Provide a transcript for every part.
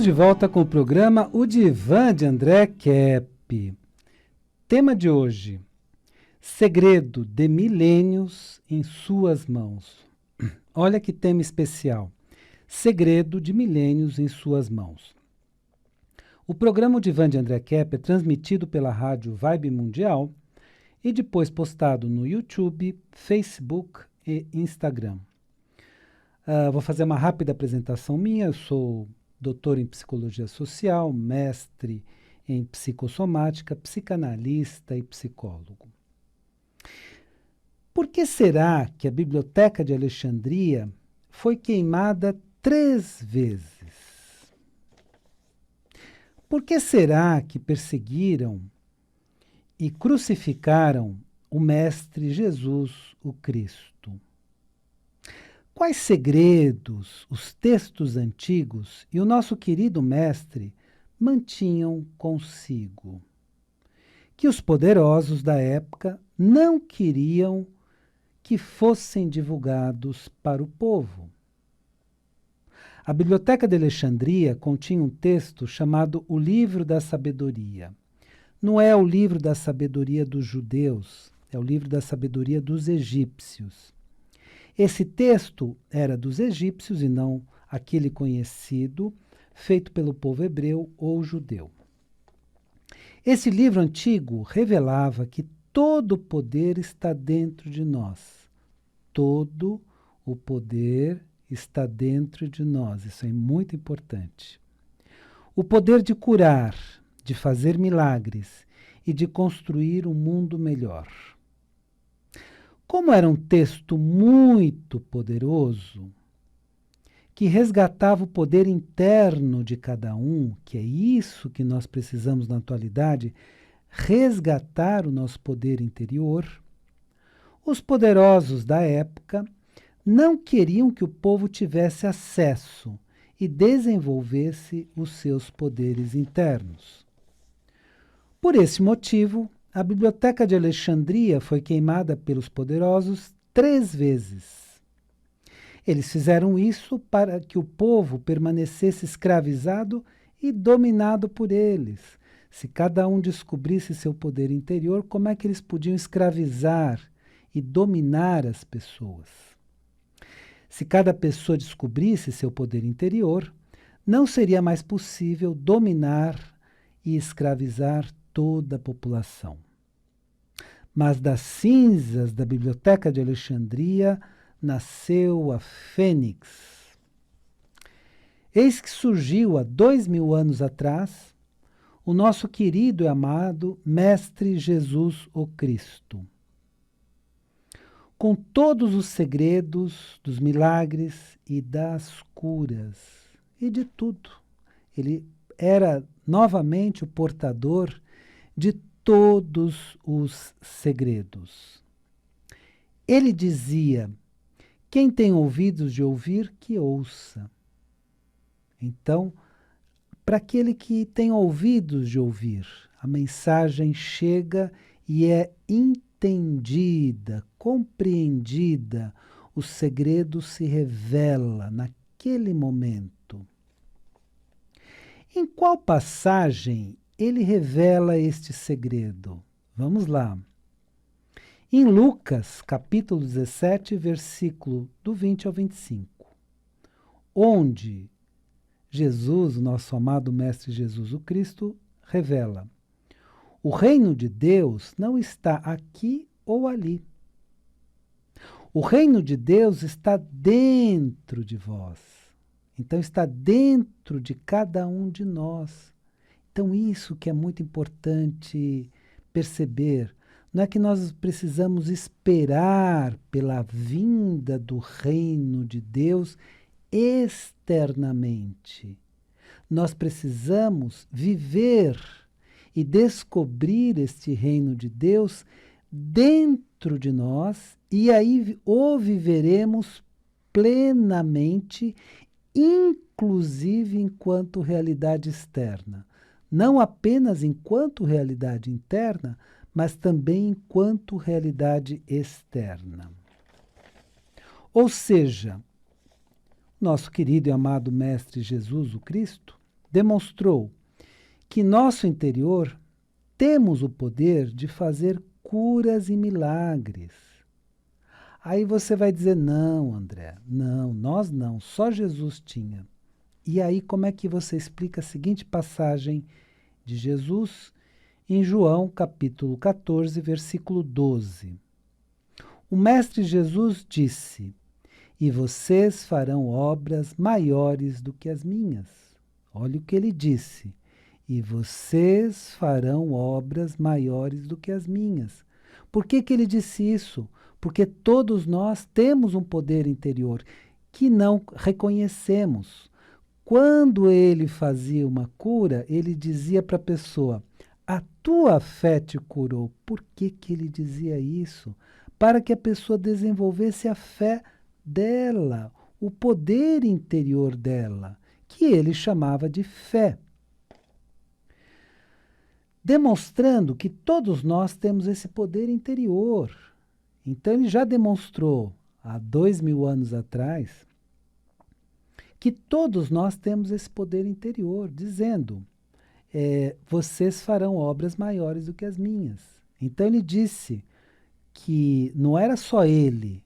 de volta com o programa O Divã de André Kepp. Tema de hoje: Segredo de milênios em suas mãos. Olha que tema especial. Segredo de milênios em suas mãos. O programa O Divã de André Kepp é transmitido pela rádio Vibe Mundial e depois postado no YouTube, Facebook e Instagram. Vou fazer uma rápida apresentação minha. Eu sou doutor em psicologia social, mestre em psicossomática, psicanalista e psicólogo. Por que será que a Biblioteca de Alexandria foi queimada 3 vezes? Por que será que perseguiram e crucificaram o Mestre Jesus, o Cristo? Quais segredos os textos antigos e o nosso querido mestre mantinham consigo, que os poderosos da época não queriam que fossem divulgados para o povo? A Biblioteca de Alexandria continha um texto chamado O Livro da Sabedoria. Não é o livro da sabedoria dos judeus, é o livro da sabedoria dos egípcios. Esse texto era dos egípcios e não aquele conhecido, feito pelo povo hebreu ou judeu. Esse livro antigo revelava que todo o poder está dentro de nós. Todo o poder está dentro de nós. Isso é muito importante. O poder de curar, de fazer milagres e de construir um mundo melhor. Como era um texto muito poderoso, que resgatava o poder interno de cada um, que é isso que nós precisamos na atualidade, resgatar o nosso poder interior, os poderosos da época não queriam que o povo tivesse acesso e desenvolvesse os seus poderes internos. Por esse motivo, a Biblioteca de Alexandria foi queimada pelos poderosos 3 vezes. Eles fizeram isso para que o povo permanecesse escravizado e dominado por eles. Se cada um descobrisse seu poder interior, como é que eles podiam escravizar e dominar as pessoas? Se cada pessoa descobrisse seu poder interior, não seria mais possível dominar e escravizar toda a população. Mas das cinzas da Biblioteca de Alexandria nasceu a Fênix. Eis que surgiu há 2000 anos atrás o nosso querido e amado Mestre Jesus o Cristo. Com todos os segredos dos milagres e das curas e de tudo. Ele era novamente o portador de todos os segredos. Ele dizia: quem tem ouvidos de ouvir, que ouça. Então, para aquele que tem ouvidos de ouvir, a mensagem chega e é entendida, compreendida, o segredo se revela naquele momento. Em qual passagem ele revela este segredo? Vamos lá. Em Lucas, capítulo 17, versículo do 20 ao 25, onde Jesus, o nosso amado Mestre Jesus o Cristo, revela: o reino de Deus não está aqui ou ali. O reino de Deus está dentro de vós. Então está dentro de cada um de nós. Então isso que é muito importante perceber. Não é que nós precisamos esperar pela vinda do reino de Deus externamente. Nós precisamos viver e descobrir este reino de Deus dentro de nós, e aí o viveremos plenamente, inclusive enquanto realidade externa. Não apenas enquanto realidade interna, mas também enquanto realidade externa. Ou seja, nosso querido e amado Mestre Jesus, o Cristo, demonstrou que nosso interior temos o poder de fazer curas e milagres. Aí você vai dizer, não, André, não, nós não, só Jesus tinha. E aí como é que você explica a seguinte passagem de Jesus em João capítulo 14, versículo 12? O Mestre Jesus disse, e vocês farão obras maiores do que as minhas. Olha o que ele disse. E vocês farão obras maiores do que as minhas. Por que que ele disse isso? Porque todos nós temos um poder interior que não reconhecemos. Quando ele fazia uma cura, ele dizia para a pessoa, a tua fé te curou. Por que que ele dizia isso? Para que a pessoa desenvolvesse a fé dela, o poder interior dela, que ele chamava de fé. Demonstrando que todos nós temos esse poder interior. Então ele já demonstrou, há 2000 anos atrás, que todos nós temos esse poder interior, dizendo, vocês farão obras maiores do que as minhas. Então ele disse que não era só ele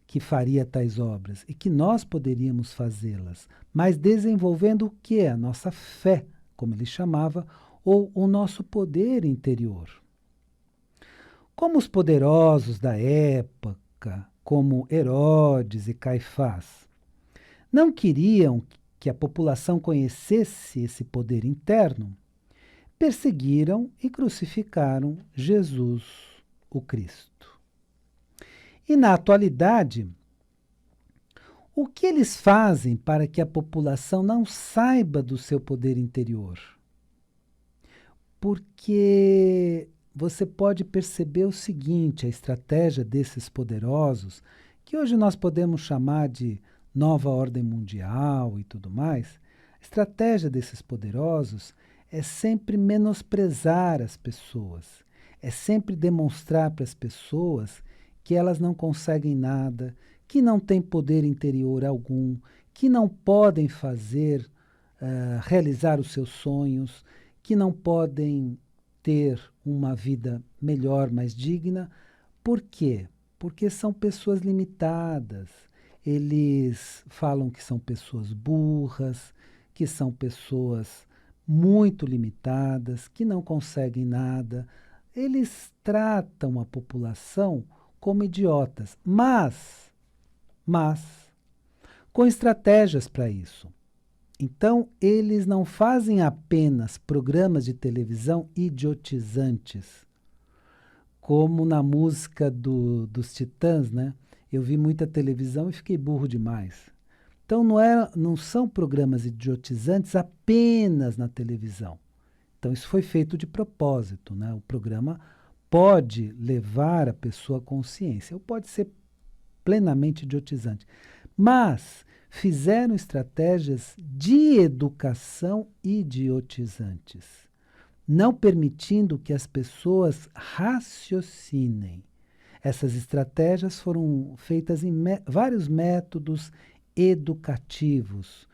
que faria tais obras e que nós poderíamos fazê-las, mas desenvolvendo o que? A nossa fé, como ele chamava, ou o nosso poder interior. Como os poderosos da época, como Herodes e Caifás, não queriam que a população conhecesse esse poder interno, perseguiram e crucificaram Jesus, o Cristo. E na atualidade, o que eles fazem para que a população não saiba do seu poder interior? Porque você pode perceber o seguinte, a estratégia desses poderosos, que hoje nós podemos chamar de nova ordem mundial e tudo mais, a estratégia desses poderosos é sempre menosprezar as pessoas, é sempre demonstrar para as pessoas que elas não conseguem nada, que não têm poder interior algum, que não podem realizar os seus sonhos, que não podem ter uma vida melhor, mais digna. Por quê? Porque são pessoas limitadas. Eles falam que são pessoas burras, que são pessoas muito limitadas, que não conseguem nada. Eles tratam a população como idiotas, mas com estratégias para isso. Então, eles não fazem apenas programas de televisão idiotizados, como na música dos Titãs, né? Eu vi muita televisão e fiquei burro demais. Então, não são programas idiotizantes apenas na televisão. Então, isso foi feito de propósito, né? O programa pode levar a pessoa à consciência, ou pode ser plenamente idiotizante. Mas fizeram estratégias de educação idiotizantes, não permitindo que as pessoas raciocinem. Essas estratégias foram feitas em vários métodos educativos.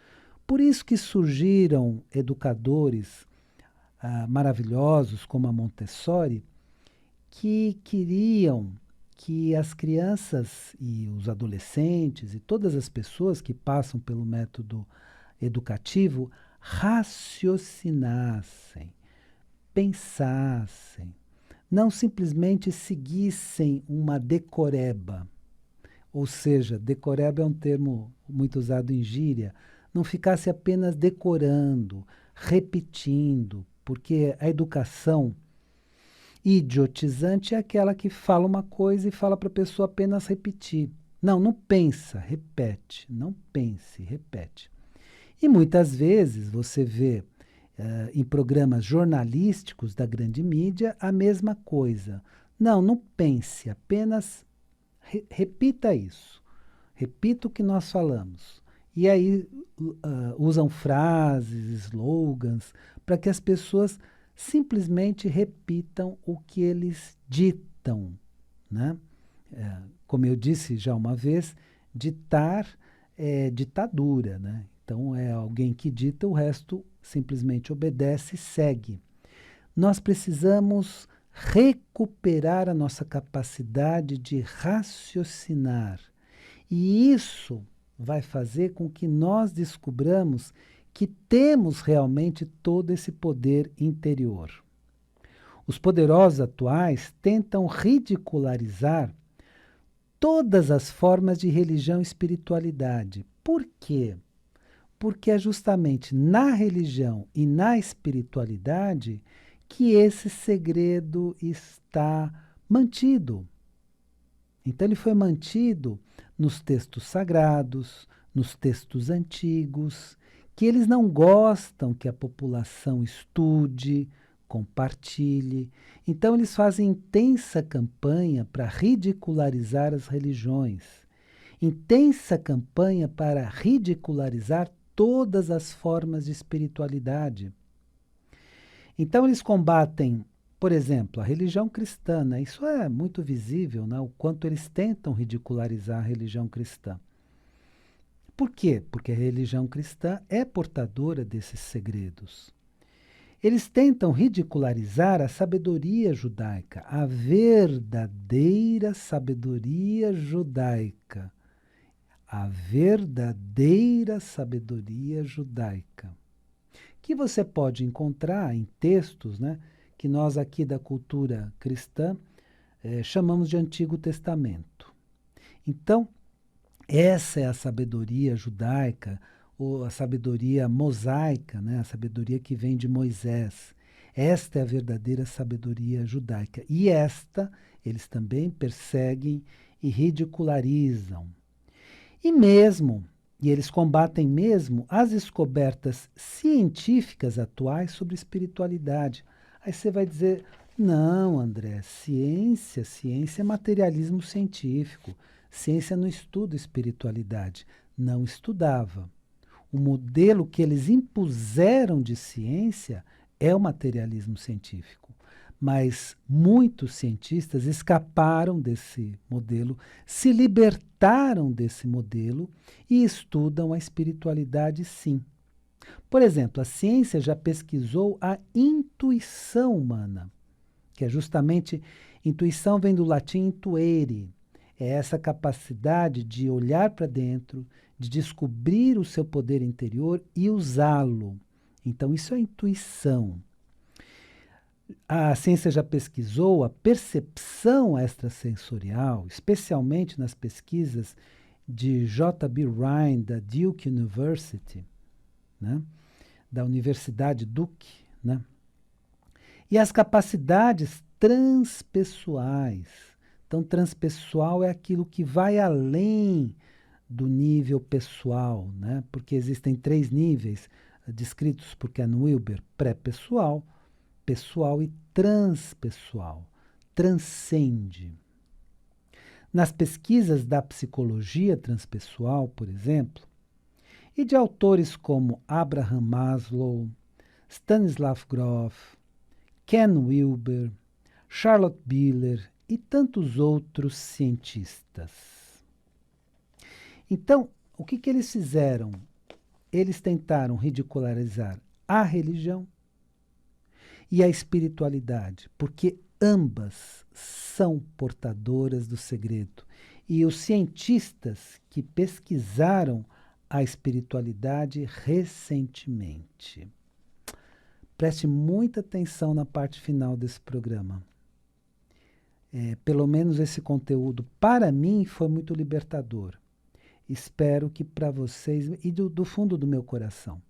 Por isso que surgiram educadores maravilhosos como a Montessori, que queriam que as crianças e os adolescentes e todas as pessoas que passam pelo método educativo raciocinassem, pensassem, não simplesmente seguissem uma decoreba. Ou seja, decoreba é um termo muito usado em gíria, não ficasse apenas decorando, repetindo, porque a educação idiotizante é aquela que fala uma coisa e fala para a pessoa apenas repetir. Não, não pensa, repete. Não pense, repete. E muitas vezes você vê em programas jornalísticos da grande mídia a mesma coisa. Não, não pense, apenas repita isso. Repita o que nós falamos. E aí usam frases, slogans, para que as pessoas simplesmente repitam o que eles ditam, né? Como eu disse já uma vez, ditar é ditadura, né? Então é alguém que dita, o resto simplesmente obedece e segue. Nós precisamos recuperar a nossa capacidade de raciocinar. E isso vai fazer com que nós descubramos que temos realmente todo esse poder interior. Os poderosos atuais tentam ridicularizar todas as formas de religião e espiritualidade. Por quê? Porque é justamente na religião e na espiritualidade que esse segredo está mantido. Então ele foi mantido nos textos sagrados, nos textos antigos, que eles não gostam que a população estude, compartilhe. Então eles fazem intensa campanha para ridicularizar as religiões, intensa campanha para ridicularizar todas as formas de espiritualidade. Então eles combatem, por exemplo, a religião cristã, né? Isso é muito visível, né? O quanto eles tentam ridicularizar a religião cristã. Por quê? Porque a religião cristã é portadora desses segredos. Eles tentam ridicularizar a sabedoria judaica, a verdadeira sabedoria judaica. A verdadeira sabedoria judaica. Que você pode encontrar em textos, né, que nós aqui da cultura cristã chamamos de Antigo Testamento. Então, essa é a sabedoria judaica, ou a sabedoria mosaica, né, a sabedoria que vem de Moisés. Esta é a verdadeira sabedoria judaica. E esta eles também perseguem e ridicularizam. E eles combatem mesmo as descobertas científicas atuais sobre espiritualidade. Aí você vai dizer, não, André, ciência é materialismo científico. Ciência não estuda espiritualidade. Não estudava. O modelo que eles impuseram de ciência é o materialismo científico. Mas muitos cientistas escaparam desse modelo, se libertaram desse modelo e estudam a espiritualidade, sim. Por exemplo, a ciência já pesquisou a intuição humana, que é justamente, intuição vem do latim intuere, é essa capacidade de olhar para dentro, de descobrir o seu poder interior e usá-lo. Então, isso é intuição. A ciência já pesquisou a percepção extrasensorial, especialmente nas pesquisas de J.B. Rhine, da Duke University, né? Da Universidade Duke, né? E as capacidades transpessoais. Então, transpessoal é aquilo que vai além do nível pessoal, né? Porque existem 3 níveis descritos por Ken Wilber: pré-pessoal, pessoal e transpessoal. Transcende. Nas pesquisas da psicologia transpessoal, por exemplo, e de autores como Abraham Maslow, Stanislav Grof, Ken Wilber, Charlotte Biller e tantos outros cientistas. Então, o que eles fizeram? Eles tentaram ridicularizar a religião e a espiritualidade, porque ambas são portadoras do segredo. E os cientistas que pesquisaram a espiritualidade recentemente. Preste muita atenção na parte final desse programa. Pelo menos esse conteúdo, para mim, foi muito libertador. Espero que para vocês, e do fundo do meu coração,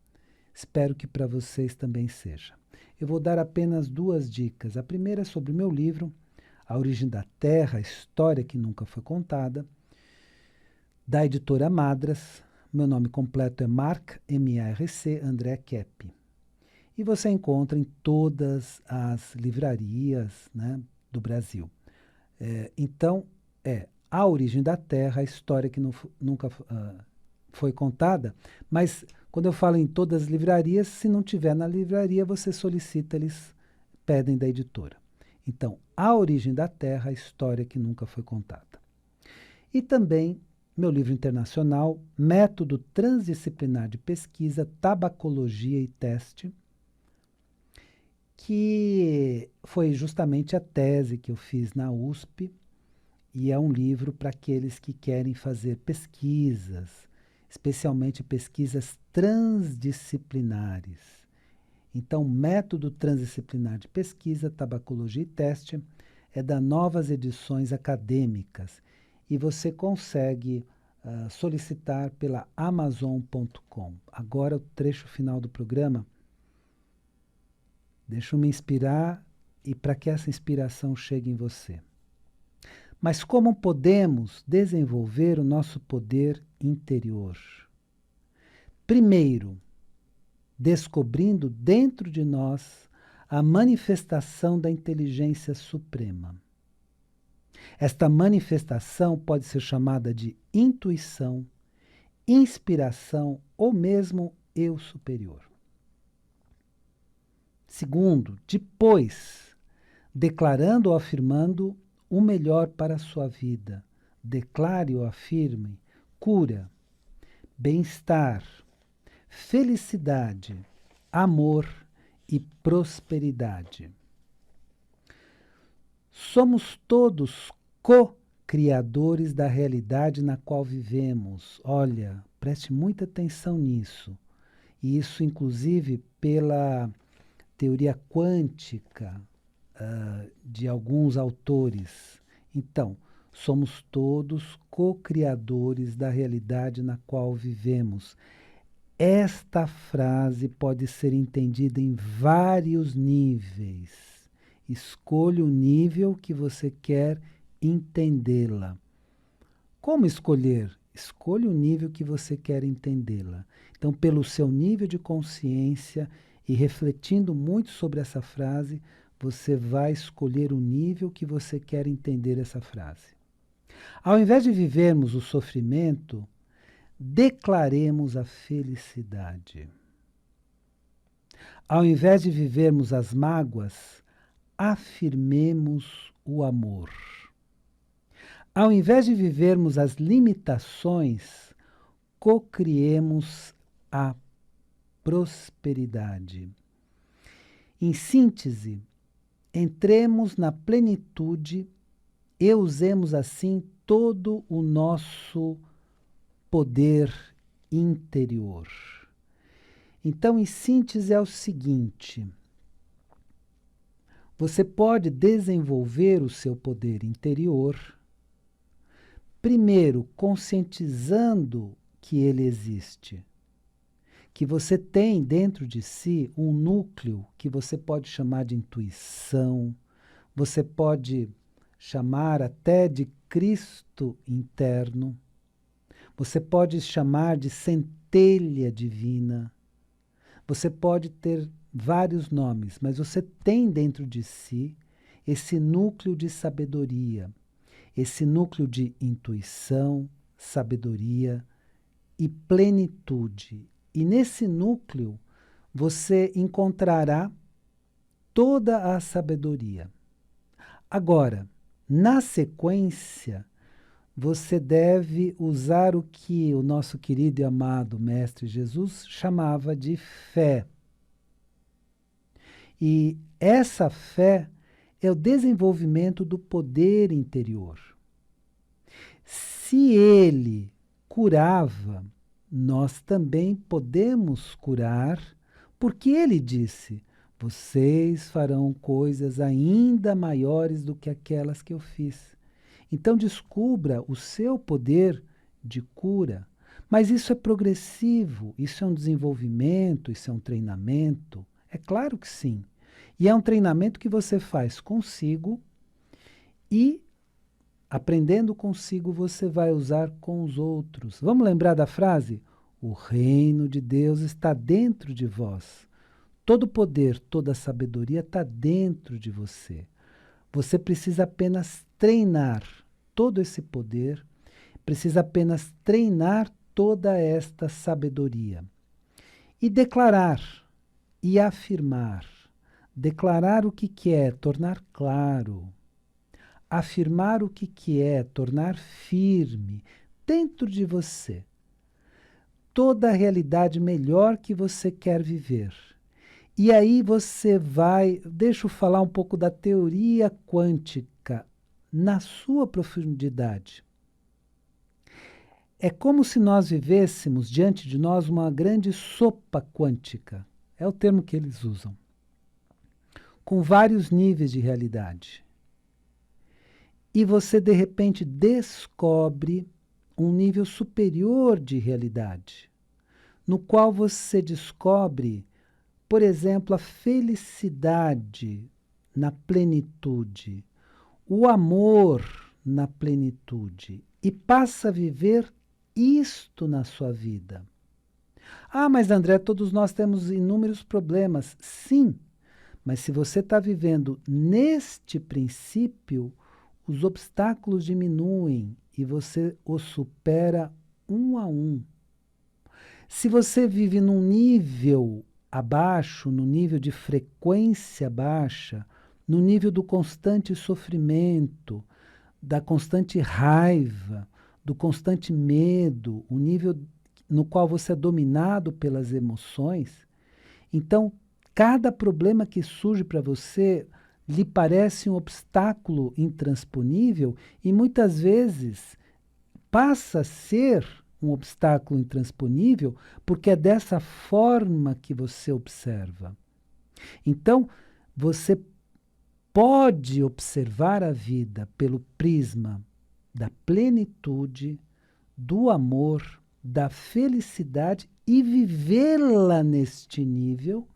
espero que para vocês também seja. Eu vou dar apenas 2 dicas. A primeira é sobre o meu livro, A Origem da Terra, a História que Nunca Foi Contada, da editora Madras. Meu nome completo é Marc, M-A-R-C, André Kepp. E você encontra em todas as livrarias, né, do Brasil. Então, A Origem da Terra, a História que nunca foi contada, mas quando eu falo em todas as livrarias, se não tiver na livraria, você solicita, eles pedem da editora. Então, A Origem da Terra, a História que Nunca Foi Contada. E também meu livro internacional, Método Transdisciplinar de Pesquisa, Tabacologia e Teste, que foi justamente a tese que eu fiz na USP, e é um livro para aqueles que querem fazer pesquisas, especialmente pesquisas transdisciplinares. Então, Método Transdisciplinar de Pesquisa, Tabacologia e Teste é da Novas Edições Acadêmicas e você consegue solicitar pela Amazon.com. Agora, o trecho final do programa. Deixa eu me inspirar e para que essa inspiração chegue em você. Mas como podemos desenvolver o nosso poder interior? Primeiro, descobrindo dentro de nós a manifestação da inteligência suprema. Esta manifestação pode ser chamada de intuição, inspiração ou mesmo eu superior. Segundo, depois, declarando ou afirmando o melhor para a sua vida. Declare ou afirme cura, bem-estar, felicidade, amor e prosperidade. Somos todos co-criadores da realidade na qual vivemos. Olha, preste muita atenção nisso. E isso, inclusive, pela teoria quântica de alguns autores. Então, somos todos co-criadores da realidade na qual vivemos. Esta frase pode ser entendida em vários níveis. Escolha o nível que você quer entendê-la. Como escolher? Escolha o nível que você quer entendê-la. Então, pelo seu nível de consciência e refletindo muito sobre essa frase, você vai escolher o nível que você quer entender essa frase. Ao invés de vivermos o sofrimento, declaremos a felicidade. Ao invés de vivermos as mágoas, afirmemos o amor. Ao invés de vivermos as limitações, cocriemos a prosperidade. Em síntese, entremos na plenitude e usemos assim todo o nosso poder interior. Então, em síntese, é o seguinte: você pode desenvolver o seu poder interior, primeiro conscientizando que ele existe, que você tem dentro de si um núcleo que você pode chamar de intuição, você pode chamar até de Cristo interno, você pode chamar de centelha divina, você pode ter vários nomes, mas você tem dentro de si esse núcleo de sabedoria, esse núcleo de intuição, sabedoria e plenitude. E nesse núcleo você encontrará toda a sabedoria. Agora, na sequência, você deve usar o que o nosso querido e amado Mestre Jesus chamava de fé. E essa fé é o desenvolvimento do poder interior. Se ele curava, nós também podemos curar, porque ele disse: vocês farão coisas ainda maiores do que aquelas que eu fiz. Então descubra o seu poder de cura. Mas isso é progressivo, isso é um desenvolvimento, isso é um treinamento. É claro que sim. E é um treinamento que você faz consigo e, aprendendo consigo, você vai usar com os outros. Vamos lembrar da frase? O reino de Deus está dentro de vós. Todo poder, toda sabedoria está dentro de você. Você precisa apenas treinar todo esse poder, precisa apenas treinar toda esta sabedoria. E declarar, e afirmar. Declarar o que é, tornar claro. Afirmar o que é, tornar firme, dentro de você toda a realidade melhor que você quer viver. E aí você vai, deixa eu falar um pouco da teoria quântica na sua profundidade. É como se nós vivêssemos diante de nós uma grande sopa quântica. É o termo que eles usam. Com vários níveis de realidade. E você, de repente, descobre um nível superior de realidade, no qual você descobre, por exemplo, a felicidade na plenitude, o amor na plenitude, e passa a viver isto na sua vida. Ah, mas André, todos nós temos inúmeros problemas. Sim, mas se você está vivendo neste princípio, os obstáculos diminuem e você os supera um a um. Se você vive num nível abaixo, no nível de frequência baixa, no nível do constante sofrimento, da constante raiva, do constante medo, o nível no qual você é dominado pelas emoções, então cada problema que surge para você lhe parece um obstáculo intransponível e muitas vezes passa a ser um obstáculo intransponível porque é dessa forma que você observa. Então, você pode observar a vida pelo prisma da plenitude, do amor, da felicidade e vivê-la neste nível,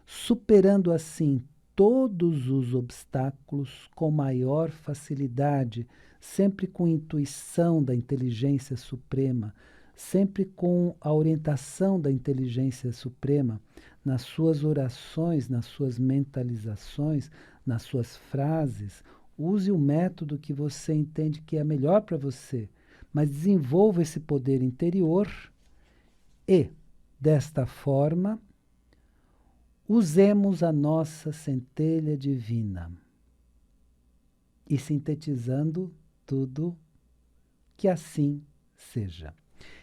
superando assim todos os obstáculos com maior facilidade, sempre com intuição da inteligência suprema, sempre com a orientação da inteligência suprema, nas suas orações, nas suas mentalizações, nas suas frases. Use o método que você entende que é melhor para você, mas desenvolva esse poder interior e, desta forma, usemos a nossa centelha divina e sintetizando tudo, que assim seja.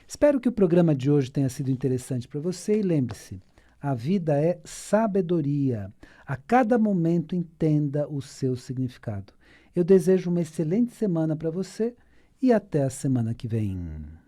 Espero que o programa de hoje tenha sido interessante para você e lembre-se, a vida é sabedoria. A cada momento entenda o seu significado. Eu desejo uma excelente semana para você e até a semana que vem.